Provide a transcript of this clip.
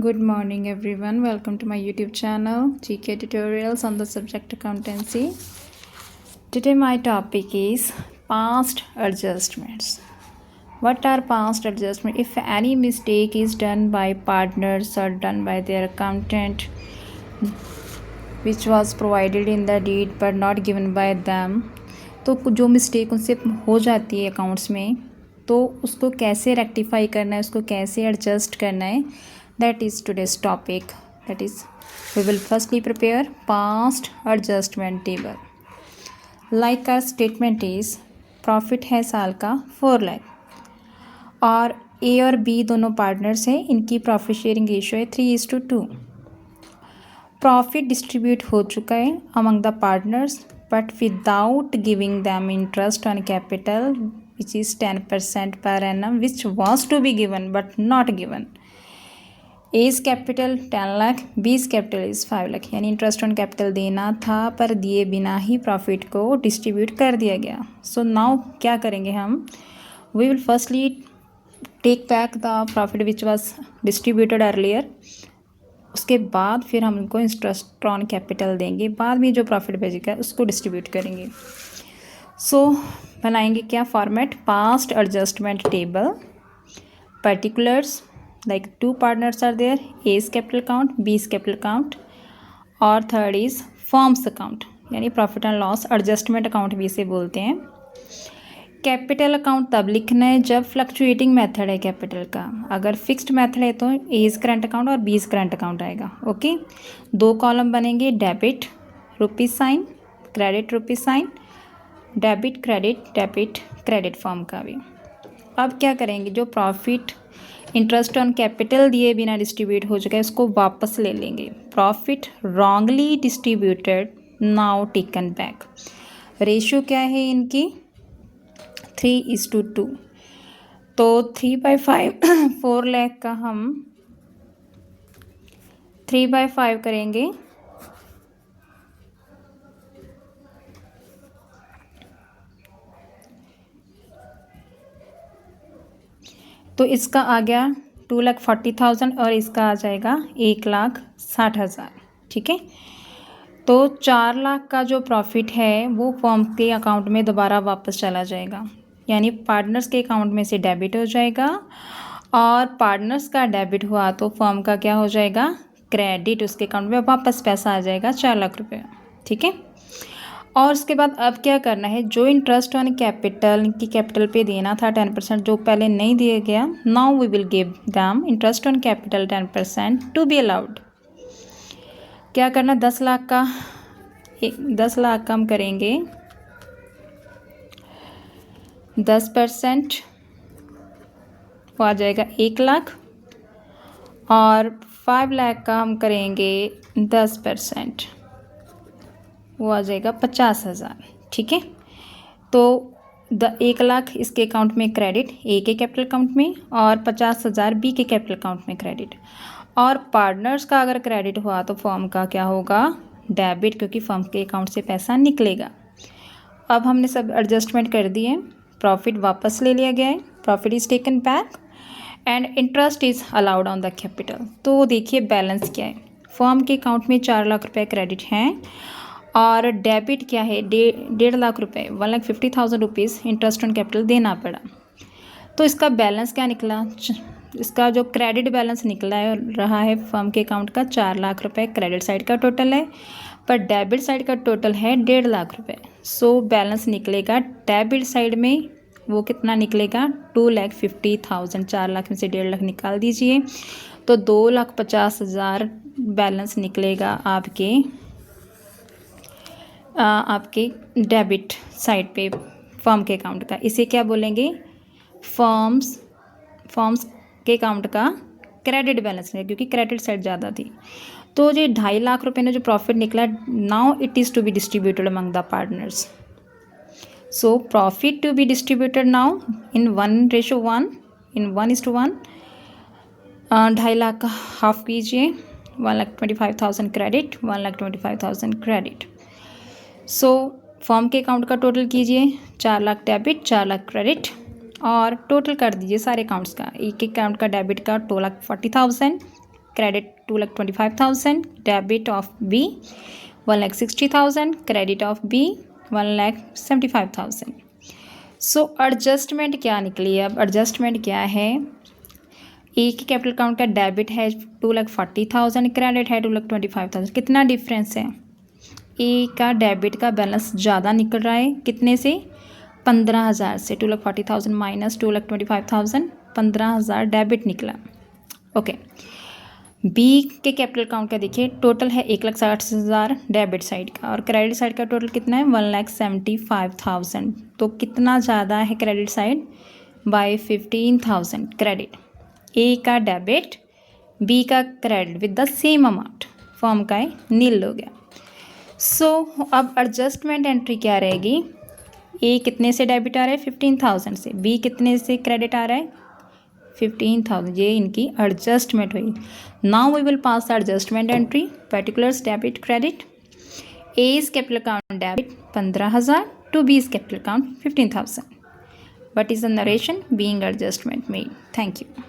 Good morning everyone. Welcome to my YouTube channel GK tutorials on the subject accountancy. Today my topic is past adjustments. What are past adjustments? If any mistake is done by partners or done by their accountant which was provided in the deed but not given by them, तो जो mistake उनसे हो जाती है accounts में तो उसको कैसे रेक्टिफाई करना है, उसको कैसे एडजस्ट करना है, that is today's topic. That is, we will firstly prepare past adjustment table. Like our statement is profit है साल का 4 लाख और ए और बी दोनों पार्टनर्स हैं, इनकी प्रॉफिट शेयरिंग रेशियो है 3:2. प्रॉफिट डिस्ट्रीब्यूट हो चुका है among the partners but without giving them interest on capital which is 10% per annum which was to be given but not given. A's capital 10 lakh, B's capital is 5 lakh, यानी interest on capital देना था पर दिए बिना ही profit को distribute कर दिया गया. सो नाउ क्या करेंगे हम, we will firstly take back the profit which was distributed earlier. उसके बाद फिर हम उनको इंटरेस्ट ऑन कैपिटल देंगे, बाद में जो प्रॉफिट बचेगा उसको डिस्ट्रीब्यूट करेंगे. सो बनाएंगे क्या format, past adjustment table. Particulars like two partners are there, A's capital account, B's capital account और थर्ड इज़ फॉर्म्स अकाउंट यानी profit and loss adjustment account भी इसे बोलते हैं. कैपिटल अकाउंट तब लिखना है जब फ्लक्चुएटिंग मेथड है कैपिटल का. अगर फिक्स्ड मेथड है तो एज करंट अकाउंट और बीज करंट अकाउंट आएगा. ओके, 2 कॉलम बनेंगे, debit rupees sign, credit rupees sign, debit credit form का भी. अब क्या करेंगे, जो प्रॉफिट इंटरेस्ट ऑन कैपिटल दिए बिना डिस्ट्रीब्यूट हो चुका है उसको वापस ले लेंगे. Profit wrongly distributed now taken back. Ratio क्या है इनकी, 3:2. तो 3/5 4 लाख का हम 3/5 करेंगे. तो इसका आ गया 2,40,000 और इसका आ जाएगा 1,60,000. ठीक है, तो 4 लाख का जो प्रॉफिट है वो फर्म के अकाउंट में दोबारा वापस चला जाएगा, यानी पार्टनर्स के अकाउंट में से डेबिट हो जाएगा और पार्टनर्स का डेबिट हुआ तो फर्म का क्या हो जाएगा, क्रेडिट. उसके अकाउंट में वापस पैसा आ जाएगा 4 लाख रुपये. ठीक है, और उसके बाद अब क्या करना है, जो इंटरेस्ट ऑन कैपिटल की कैपिटल पे देना था 10% जो पहले नहीं दिया गया, now we will give them interest on capital 10% to be allowed. क्या करना, 10 लाख का हम करेंगे 10%, वो आ जाएगा 1 लाख और 5 लाख का हम करेंगे 10%, वो आ जाएगा 50,000. ठीक है, तो 1 लाख इसके अकाउंट में क्रेडिट, ए के कैपिटल अकाउंट में, और 50,000 बी के कैपिटल अकाउंट में क्रेडिट. और पार्टनर्स का अगर क्रेडिट हुआ तो फर्म का क्या होगा, डेबिट, क्योंकि फर्म के अकाउंट से पैसा निकलेगा. अब हमने सब एडजस्टमेंट कर दिए, प्रॉफिट वापस ले लिया गया है, profit is taken back and interest is allowed on the capital. तो देखिए बैलेंस क्या है, फर्म के अकाउंट में 4 लाख रुपये क्रेडिट हैं और डेबिट क्या है, 1.5 लाख रुपये, 1,50,000 रुपीज़ इंटरेस्ट ऑन कैपिटल देना पड़ा. तो इसका बैलेंस क्या निकला, इसका जो क्रेडिट बैलेंस निकला है रहा है फर्म के अकाउंट का 4 लाख रुपये क्रेडिट साइड का टोटल है, पर डेबिट साइड का टोटल है 1.5 लाख रुपये. सो बैलेंस निकलेगा डेबिट साइड में, वो कितना निकलेगा, 2,50,000. 4 लाख में से 1.5 लाख निकाल दीजिए तो 2,50,000 बैलेंस निकलेगा आपके डेबिट साइड पे फर्म के अकाउंट का. इसे क्या बोलेंगे, फर्म्स के अकाउंट का क्रेडिट बैलेंस है, क्योंकि क्रेडिट साइड ज़्यादा थी. तो ये 2.5 लाख रुपए ने जो प्रॉफिट निकला, now it is to be distributed among the partners. So profit to be distributed now in 1:1, in 1:1. 2.5 lakh का हाफ कीजिए, 1,25,000 क्रेडिट, 1,25,000 क्रेडिट. सो फर्म के अकाउंट का टोटल कीजिए, 4 लाख डेबिट, 4 लाख क्रेडिट, और टोटल कर दीजिए सारे अकाउंट्स का. एक अकाउंट का डेबिट का 2,40,000, credit 2,25,000, debit of B 1,60,000, credit of B 1,75,000. So adjustment क्या निकली है? अब एडजस्टमेंट क्या है, ए की कैपिटल अकाउंट का डेबिट है 2,40,000, क्रेडिट है 2,25,000, कितना डिफरेंस है? ए का डेबिट का बैलेंस ज़्यादा निकल रहा है, कितने से? 15,000 से। 2,40,000 माइनस 2,25,000, 15,000 डेबिट निकला। ओके, बी के कैपिटल अकाउंट का देखिए, टोटल है 1,60,000 डेबिट साइड का, और क्रेडिट साइड का टोटल कितना है? 1,75,000। तो कितना ज़्यादा है credit side? By 15,000 credit. A का डेबिट, बी का credit with the same amount, form का है नील हो गया। सो अब एडजस्टमेंट एंट्री क्या रहेगी? ए कितने से डेबिट आ रहा है? 15,000 से। बी कितने से क्रेडिट आ रहा है? 15,000। ये इनकी एडजस्टमेंट हुई। Now we will pass the adjustment entry, particulars debit credit. A's capital account debit 15,000 to b's capital account 15,000. What is the narration being adjustment made? Thank you.